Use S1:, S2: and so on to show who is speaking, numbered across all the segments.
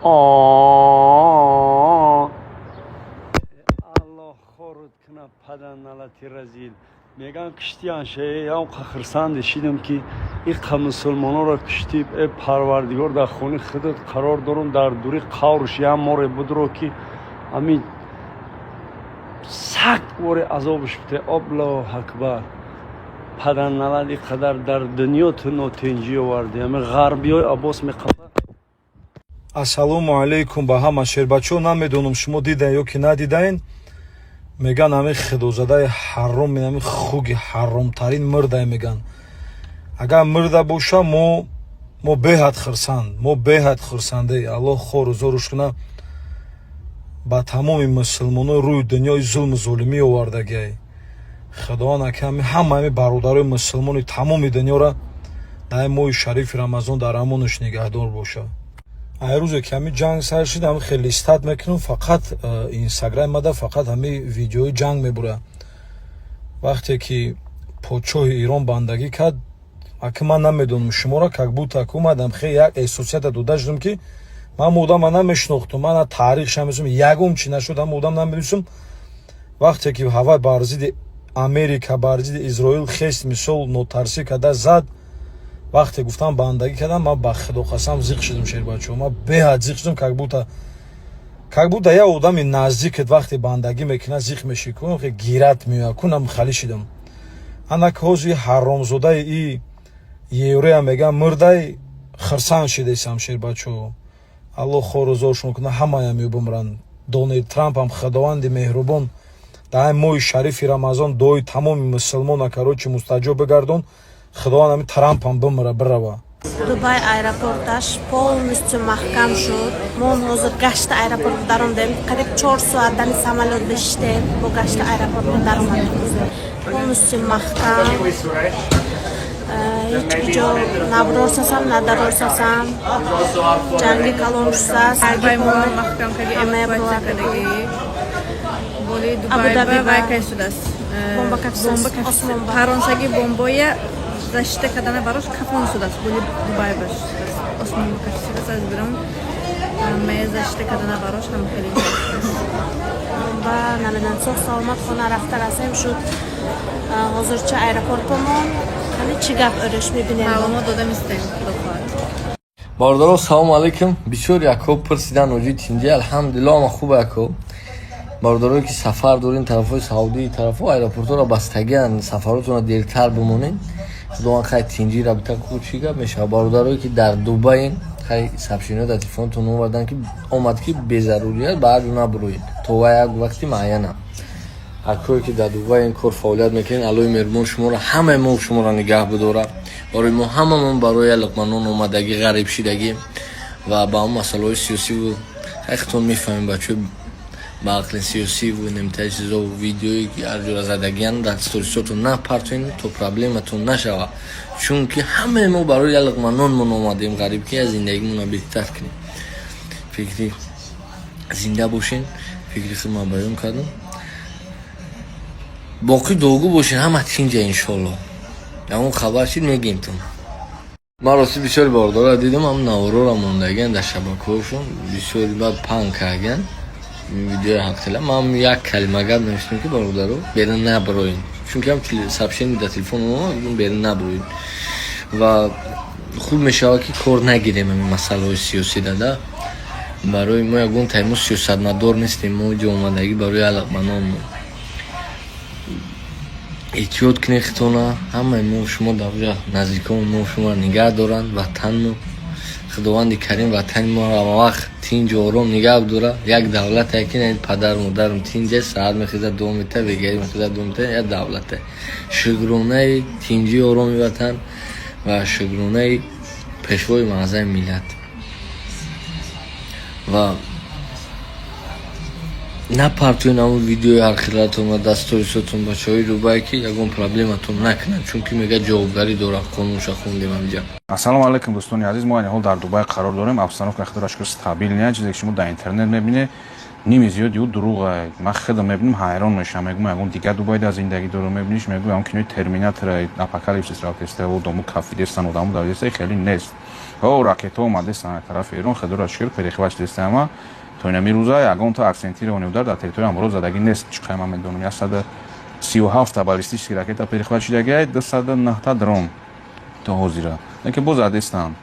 S1: الله خورد کنه پدن نلتی رزیل میگن کشتیان شه هم خرسند شیدم که این مسلمانان را کشتی پروردگار در خونه خودت قرار دارن در دوری قورش هم ماره بدرو که همین سگ واره عذابش بده الله اکبر پدن نلتی قدر در دنیا تو نوتنجی آورده همین غربی های عباس میقبه.
S2: ассалому алейкум ба ҳама шербачо. намедонам шумо дидаин ё ки надидаин. меган ҳами хидозадаи ҳаром ҳами хуги ҳаромтарин мирдай меган. агар мирда боша мо беҳад хирсанд, мо беҳад хирсанде. аллоҳ хору зоруш куна ба тамоми мусулмонои рӯи дунёи зулму золимӣ овардагиай. худоан ака ҳама ҳами бародарои мусулмони тамоми дунёро дар моҳи шарифи рамазон дар амонаш нигаҳдор боша. айрӯзе ки ҳами ҷанг сар шид ҳами хеле истат мекунам, фақат инстаграм мада фақат ҳами видеои ҷанг мебура. вақте ки подшоҳи Ирон бандагӣ кард, аки ман намедонам шуморо как будто ак омадам хе як эҳсосията дода шудам ки ман одама намешнохтам, ман таърихша месум ягум чи нашуд ҳам одам намедонистам. вақте ки ҳава бар зидди Америка, бар зидди Изроил хест мисол нотарсӣ карда зад, вақте гуфтам бандагӣ кардам, ман ба худо қасам зиқ шудам шербачо. ман беҳад зиқ шудам, как будто як одами наздикет вақте бандагӣ мекунад зиқ мешикунам, хе гират меякунам хали шидам. анак ҳозир ҳаромзодаи и еврея меган мирдай хирсан шидесам шербачо. аллоҳ хорузошон куна ҳамаям мебумран. Дональд Трамп ҳам худованди меҳрубон дар моҳи шарифи рамазон дуои тамоми мусулмона карочи мустаҷоб бигардон. худованд ҳами Трампам бимира бирава.
S3: Дубай аэропорташ полностью махкам шуд. Мо ҳозир гашти аэропорт даромадем. Қариб 4 соатани самолёт бештем бо гашти аэропорт даромадем. Полностью махкам. ҳеҷ ҷо набросасам, надаросасам. ҷанги калон шудааст.
S4: Баймон махкам каги эмебро кадаги. Боли Дубай вай кай шудааст.
S3: Бомба кашидааст. Осмон ба.
S4: Ҳаронсаги бомбоя защита кардана барош кафон шудааст. Боли Дубай баш. Осмон кашидааст аз биром. Мая защита кардана барош ҳам хеле.
S3: Бомба намедан соғ саломат хона рафта расем шуд. ҳозирча аэропортамон ҳами чӣ гап өреш мебинем.
S4: Маълумот додам истем.
S5: Бародаро салому алейкум. Бисёр яко пурсидан оҷи тинҷи алҳамдулиллоҳ ама хуб яко. бародарое ки сафар дорин тарафҳои Саудии тарафҳо аэропортҳоро бастагиан, сафаротонро дертар бимонед. худованд хай тинҷи рабита кӯ чӣ гап мешавад. бародарое ки дар Дубаин хай сабшино дар телефонтон овардан ки омад ки безарурият ба ҳар ҷо набуроед то як вақти муайяна. ҳаркое ки дар Дубай ин кор фаъолият мекунед, аллоҳи меҳрубон шуморо ҳамаи мо шуморо нигаҳ бидора. барои мо ҳамамон барои луқманон омадагӣ ғариб шидагӣ ва ба он масъалаҳои сиёсиву хайтон мефаҳмем бачаҳои ба ақли сиёсиву немтаи чизо видеое ки ҳар ҷоро задагиан дар сторисотон напартоен то проблематон нашава. чунки ҳамаи мо барои луқманонмон омадем ғариб ки аз зиндагимона беҳтар кунем. фикри зинда бошен, фикри худман баён кардам. боқӣ догу бошен, ҳама тинҷа иншоаллоҳ. ягон хабар шид мегемтон. ман рости бисёри бародаро дидам, ҳам наворора мондагиан дар шабакаҳошон бисёри баъд паҳн кардагиан видеои ҳақтила. ман як калима гап навиштам ки бародаро берун набироен, чунки ҳам сабшени дар телефон берун набироен ва хуб мешавад ки кор нагирем ҳамин масъалаҳои сиёсӣ дада. барои мо ягон таймо сиёсатмадор нестем, мо ҷо омадагӣ барои алақманонмо. эҳтиёт кунед хитона. ҳамаи мо шумо дар ҷо наздикони мо шуморо нигаҳ доранд. ватанмо худованди карим ватани мо ҳамавақт тинҷ ором нигаҳ бидора. як давлате ки не падару модарам тинҷе саҳар мехезад дуо метавад, вегаи мехезад дуо метавад. як давлате шукронаи тинҷи ороми ватан ва шукронаи пешвои маъзами миллат. ва напартоен ҳамон видеои ҳархилатон ва дасторисотон бачаҳои Дубай ки ягон проблематон накунанд, чунки мега ҷавобгарӣ дорад, қонунша хондем ҳамҷа.
S6: ассалому алейкум дӯстони азиз, мо айни ҳол дар Дубай қарор дорем. обстановка худора шукр стабил не, чизе ки шумо дар интернет мебинед ними зиёд ё дурӯға. ман хеле мебинам ҳайрон мешам, мегӯм ягон дигар Дубайда зиндагӣ дорам, мебиниш мегӯм ягон кинои Терминатор, Апокалипсис рафтеста, одаму кафидестан, одаму давидеста, хеле нест. ҳо ракета омаде сана тарафи Эрон хадур ашкир перехвач дестама то ин мирӯза ягон та акцентиро онудар дар территорияи амрӯз задаги нест чиқай ман медонам 137 баллистический ракета перехват шидагиай 209 дрон то ҳозира лекин боз адестан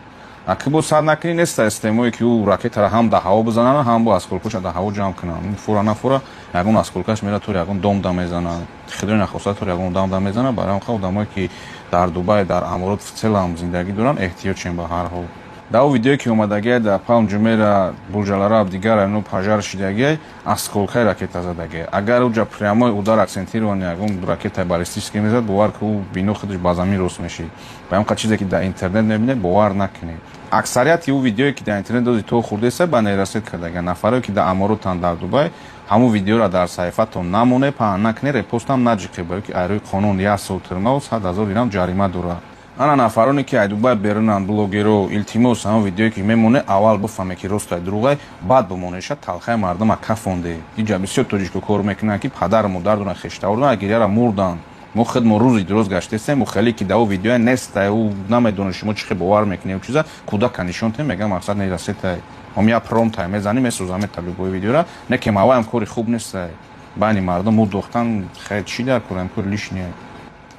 S6: аки боз сад накини неста системое ки ӯ ракетаро ҳам дар ҳаво бизананд ҳам бо осколкаша дар ҳаво ҷамъ кунанд фура нафура ягон осколкаш мера тур ягон домда мезанад хидои нахоста тур ягон домда мезанад барои ҳам одамое ки дар Дубай дар амрот в целом зиндагӣ доранд эҳтиётшен ба ҳар ҳол дар видеое ки омадагиай дар Палм Ҷумера бурҷалара дигар айно пожар шидагиай осколкаи ракета задагиай агар уҷа прямо удар акцентирован ягон ракетаи баллистический мезад бовар ки ӯ бино худаш ба замин рост мешид ба ҳамқа чизе ки дар интернет мебинед бовар накунед аксарияти ӯ видеое ки дар интернет дози то хурдеса ба нейросет кардагиан нафаре ки дар аморотанд дар Дубай ҳамун видеоро дар саҳифатон намоне паҳн накунед репостам наҷиқед барои ки айрои қонун 1 сол тирмаву 100 000 дирҳам ҷарима дорад ана нафароне ки ай Дубай берунанд блогеро илтимос ҳамун видеое ки мемоне аввал бифаҳме ки ростай дурӯғай баъд бимонеша талхаи мардума кафонде иҷа бисёр тоҷико кор мекунанд ки падару модар доранд хештавардан гирияра мурданд мо хидмо рӯзи дуроз гаштесем ухеле ки дар ӯ видеоя нестай ӯ намедонад шумо чӣ хел бовар мекунед чиза кӯдака нишонтем мегам мақсад нерасетай ҳам я промтай мезанӣ месӯзамета любое видеора не ки маваям кори хуб нестай байни мардум му дохтан хай чӣ дар кораем кори лишния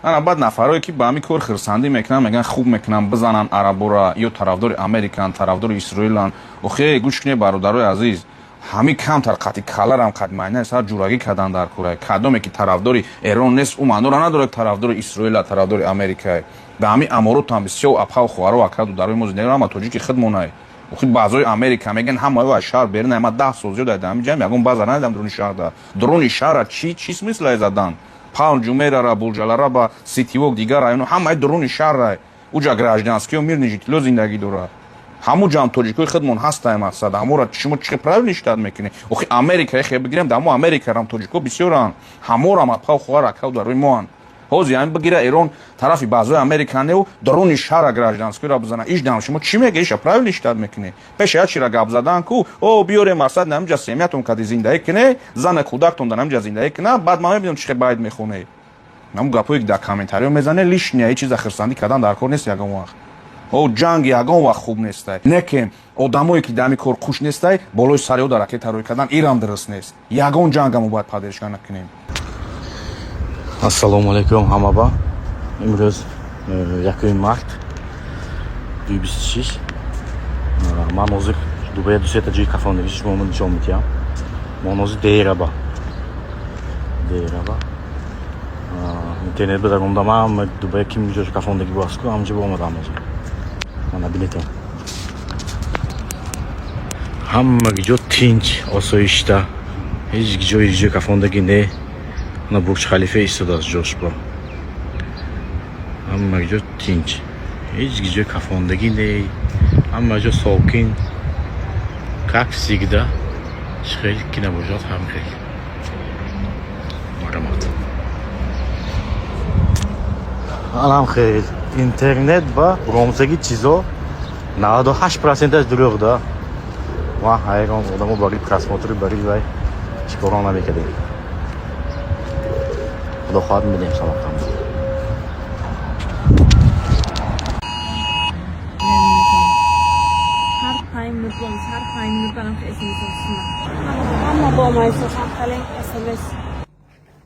S6: ана баъд нафарое ки ба ҳамин кор хирсандӣ мекунанд меган хуб мекунанд бизананд арабора ё тарафдори американд тарафдори исроиланд охе гӯш кунед бародарои азиз ҳамин камтар қати каларам қад майна сар ҷурагӣ кардан дар кора кадоме ки тарафдори Эрон нест ӯ маъноро надорад тарафдори Исроила тарафдори Америка ба ҳамин аморотам бисёр абҳав хуаро акаду дарои мо зиндагӣ ама тоҷики хидмонай охи баъзои Америка меган ҳамаё аз шаҳр берина ма 10 сол зиёд ҳамин ҷам ягон баъза надидам дрони шаҳр да дрони шаҳра чӣ смислае задан Палм Ҷумерара бурҷалара ба Ситивок дигар районо ҳамаи дрони шаҳрай уҷа гражданскиё мирни житло зиндагӣ дорад ҳамун ҷамъ тоҷикои хидмон ҳастай мақсад ҳамора шумо чӣ правил штат мекунед охи Америка хе бигирем дар мо Америкарам тоҷико бисёранд ҳаморам апҳав хуар акав дарои моанд ҳозир ҳамин бигира Эрон тарафи баъзои Американеу дрони шаҳра гражданскиёро бизана ишдам шумо чӣ мега иша правил штат мекунед пеша ячира гап задан ку о биёре мақсад намиҷа семиятон кади зиндаӣ кунед зана кӯдактон дар намиҷа зиндаӣ кунад баъд ман мебинам чӣ хел байд мехонед ҳамун гапое ки дар комментариё мезанед лишния ҳеҷ чиза хирсандӣ кардан дар кор нест ягон вақт о ҷанг ягон вақт хуб нестай неке одамое ки дар ҳамин кор хуш нестай болои сари ода ракетароӣ кардан ирам дурust нест ягон ҷангаму бояд паддешка накунем
S7: ассалому алайкум ҳамаба имрӯз 1 март 2026 ман ҳозир Дубайя дусета ҷои кафондагӣ шумо нишон медиҳам ман ҳозир Дейраба интернет бидар мондам Дубайя ким ҷои кафондагӣ бо астку ҳамҷо бо омадам ҳозир мана бинетам ҳамаги ҷо тинч осоишта ҳеҷ ҷои кафондагӣ не на Бурҷ Халифа истодааст ҷош бо ҳамаги ҷо тинч ҳеҷ ҷои кафондагӣ не ҳамаи ҷо сокин как всегда хел ки набошад ҳам хел марамат алам хел интернет ба ромзаги чизо 98% дурӯғ да ва ҳайрон одамо барои просмотри барои вай чикоро намекардем худо хоҳад мебинем Самарқанд
S4: ҳар 5 минут барам ки SMS расина
S3: Ама бо майсас хелен SMS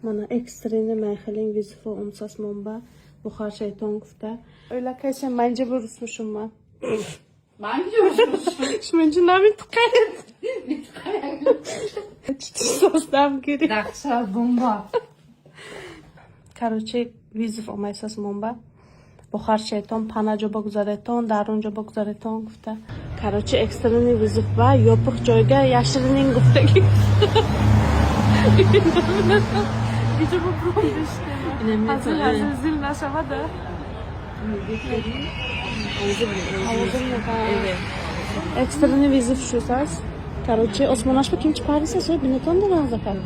S3: мана экстрене майхелен визифо умсас момба бухар шайтон гуфта ойла кайша манҷа бурусму шума манҷа бурусму шуманҷа намитқайд чити состам гири дахша бомба короче визиф омайсас момба бухар шайтон пана ҷо богузаретон дарун ҷо богузаретон гуфта короче экстрене визиф ба ёпиқ ҷойга яширинин гуфтаги Видео попробуем. Hazır zil naşavada. Evet. Ekstreni vizif şu sas. Короче, осмонашба кимчи париса сой бинетон доран закат.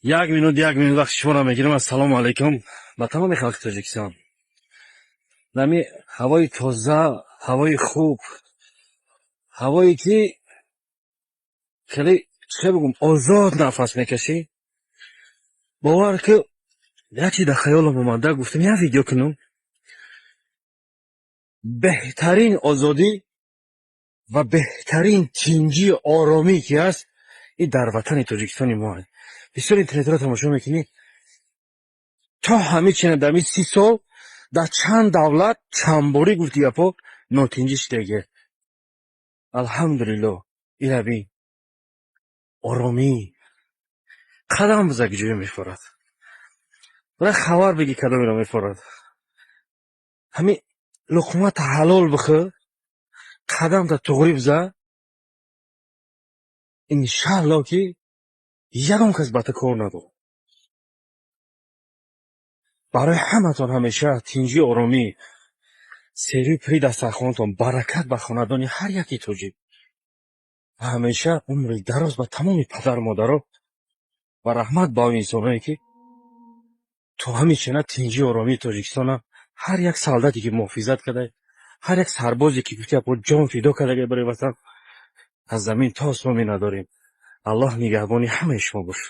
S7: як минут вақти шуморо мегирам. Ассалому алайкум ба тамоми халқи Тоҷикистон. нами ҳавои тоза, ҳавои хуб, ҳавое ки хеле чӣ бигӯм озод нафас мекашӣ. бовар ки
S8: یکی در خیالم اومده گفتم یه ویدیو کنم. بهترین آزادی و بهترین تینجی آرامی که هست این در وطن تاجیکستان ما هست. بسیار اینترنت را تماشا میکنی تا همه چینه در 30 سال در چند دولت چند باری گفتی یپا ناتینجیش دیگه. الحمدلله این بین آرامی قدم بزرگ جوی میفرد و خبر بگی کدام را میفرد. همین لقمت حلال بخور قدم در تغریب زد انشالله که یکم کس بات کار نداره. برای همتون همیشه تینجی آرامی سری پری دسترخوانتون برکت به خاندانی هر یکی توجیب و همیشه عمر دراز به تمام پدر مادرها و رحمت با این انسانایی که تو همیشه تینجی آرامی تاجیکستان هر یک سالداتی که محافظت کرده هر یک سربازی که گفته با جان فدا کرده برای وطن از زمین تا آسمان نداریم. الله نگهبانی همه شما باشه.